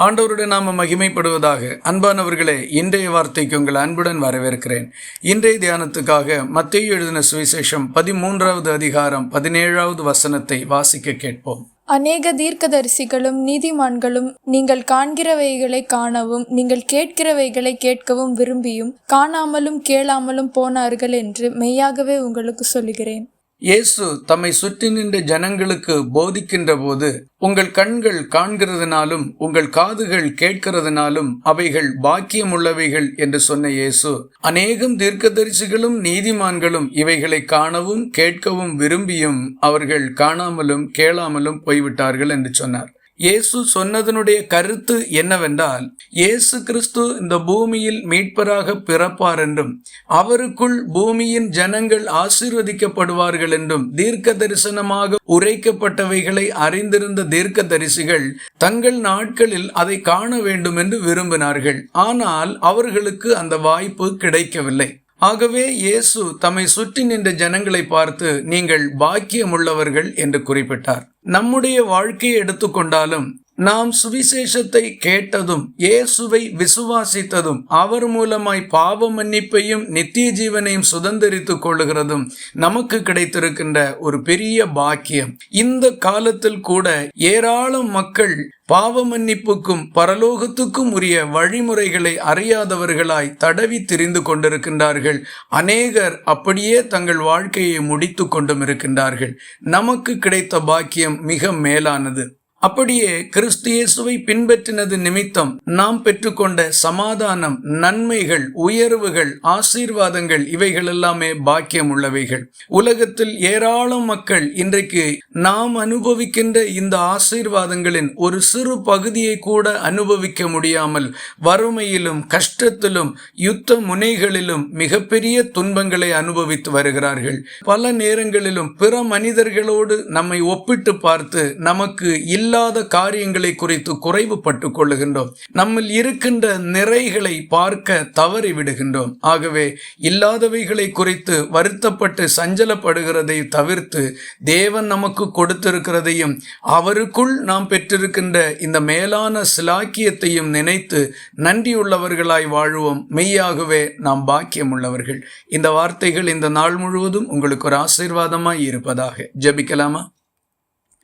ஆண்டவருடைய நாம மகிமைப்படுவதாக. அன்பானவர்களே, இன்றைய வார்த்தைக்கு உங்கள் அன்புடன் வரவேற்கிறேன். இன்றைய தியானத்துக்காக மத்தேயு எழுதின சுவிசேஷம் 13வது அதிகாரம் 17வது வசனத்தை வாசிக்க கேட்போம். அநேக தீர்க்கதரிசிகளும் நீதிமான்களும் நீங்கள் காண்கிறவைகளை காணவும் நீங்கள் கேட்கிறவைகளை கேட்கவும் விரும்பியும் காணாமலும் கேளாமலும் போனார்கள் என்று மெய்யாகவே உங்களுக்கு சொல்லுகிறேன். இயேசு தம்மை சுற்றி நின்ற ஜனங்களுக்கு போதிக்கின்ற போது, உங்கள் கண்கள் காண்கிறதுனாலும் உங்கள் காதுகள் கேட்கிறதுனாலும் அவைகள் பாக்கியமுள்ளவைகள் என்று சொன்ன இயேசு, அநேகம் தீர்க்கதரிசிகளும் நீதிமான்களும் இவைகளை காணவும் கேட்கவும் விரும்பியும் அவர்கள் காணாமலும் கேளாமலும் போய்விட்டார்கள் என்று சொன்னார். இயேசு சொன்னதனுடைய கருத்து என்னவென்றால், இயேசு கிறிஸ்து இந்த பூமியில் மீட்பராக பிறப்பார் என்றும் அவருக்குள் பூமியின் ஜனங்கள் ஆசீர்வதிக்கப்படுவார்கள் என்றும் தீர்க்க தரிசனமாக உரைக்கப்பட்டவைகளை அறிந்திருந்த தீர்க்க தரிசிகள் தங்கள் நாட்களில் அதை காண வேண்டும் என்று விரும்பினார்கள். ஆனால் அவர்களுக்கு அந்த வாய்ப்பு கிடைக்கவில்லை. ஆகவே இயேசு தம்மை சுற்றி நின்ற ஜனங்களை பார்த்து, நீங்கள் பாக்கியமுள்ளவர்கள் என்று குறிப்பிட்டார். நம்முடைய வாழ்க்கையை எடுத்துக்கொண்டாலும், நாம் சுவிசேஷத்தை கேட்டதும் இயேசுவை விசுவாசித்ததும் அவர் மூலமாய் பாவ மன்னிப்பையும் நித்திய ஜீவனையும் சுதந்திரித்துக் கொள்ளுகிறதும் நமக்கு கிடைத்திருக்கின்ற ஒரு பெரிய பாக்கியம். இந்த காலத்தில் கூட ஏராளம் மக்கள் பாவ மன்னிப்புக்கும் பரலோகத்துக்கும் உரிய வழிமுறைகளை அறியாதவர்களாய் தடவி திரிந்து கொண்டிருக்கின்றார்கள். அநேகர் அப்படியே தங்கள் வாழ்க்கையை முடித்து கொண்டும் இருக்கின்றார்கள். நமக்கு கிடைத்த பாக்கியம் மிக மேலானது. அப்படியே கிறிஸ்து இயேசுவை பின்பற்றினது நிமித்தம் நாம் பெற்றுக்கொண்ட சமாதானம், நன்மைகள், உயர்வுகள், ஆசீர்வாதங்கள் இவைகள் எல்லாமே பாக்கியம் உள்ளவைகள். உலகத்தில் ஏராளம் மக்கள் இன்றைக்கு நாம் அனுபவிக்கின்ற இந்த ஆசீர்வாதங்களின் ஒரு சிறு பகுதியை கூட அனுபவிக்க முடியாமல் வறுமையிலும் கஷ்டத்திலும் யுத்த முனைகளிலும் மிகப்பெரிய துன்பங்களை அனுபவித்து வருகிறார்கள். பல நேரங்களிலும் பிற மனிதர்களோடு நம்மை ஒப்பிட்டு பார்த்து நமக்கு இல்லாத காரியங்களை குறித்து குறைவுபட்டு கொள்ளுகின்றோம். நம்மில் இருக்கின்ற நிறைகளை பார்க்க தவறி விடுகின்றோம். ஆகவே இல்லாதவைகளை குறித்து வருத்தப்பட்டு சஞ்சலப்படுகிறதை தவிர்த்து தேவன் நமக்கு கொடுத்திருக்கிறதையும் அவருக்குள் நாம் பெற்றிருக்கின்ற இந்த மேலான சிலாக்கியத்தையும் நினைத்து நன்றியுள்ளவர்களாய் வாழுவோம். மெய்யாகவே நாம் பாக்கியம் உள்ளவர்கள். இந்த வார்த்தைகள் இந்த நாள் முழுவதும் உங்களுக்கு ஒரு ஆசீர்வாதமாய் இருப்பதாக. ஜெபிக்கலாமா?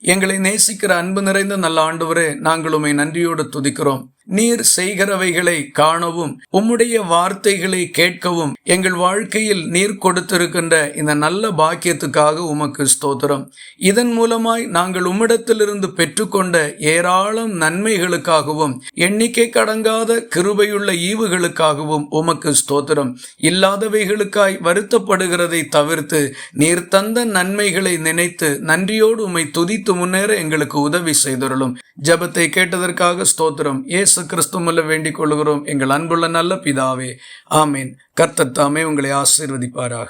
எங்களை நேசிக்கிற அன்பு நிறைந்த நல்ல ஆண்டவரே, நாங்கள் உம்மை நன்றியோடு துதிக்கிறோம். நீர் செய்கிறவைகளை காணவும் உம்முடைய வார்த்தைகளை கேட்கவும் எங்கள் வாழ்க்கையில் நீர் கொடுத்திருக்கின்ற இந்த நல்ல பாக்கியத்துக்காக உமக்கு ஸ்தோத்திரம். இதன் மூலமாய் நாங்கள் உம்மிடத்திலிருந்து பெற்றுக்கொண்ட ஏராளம் நன்மைகளுக்காகவும் எண்ணிக்கை கடங்காத கிருபையுள்ள ஈவுகளுக்காகவும் உமக்கு ஸ்தோத்திரம். இல்லாதவைகளுக்காய் வருத்தப்படுகிறதை தவிர்த்து நீர் தந்த நன்மைகளை நினைத்து நன்றியோடு உம்மை துதித்து முன்னேற எங்களுக்கு உதவி செய்தருளும். ஜெபத்தை கேட்டதற்காக ஸ்தோத்திரம். இயேசு கிறிஸ்து மூலம் வேண்டிக் கொள்கிறோம் எங்கள் அன்புள்ள நல்ல பிதாவே. ஆமீன். கர்த்தர் தாமே உங்களை ஆசீர்வதிப்பாராக.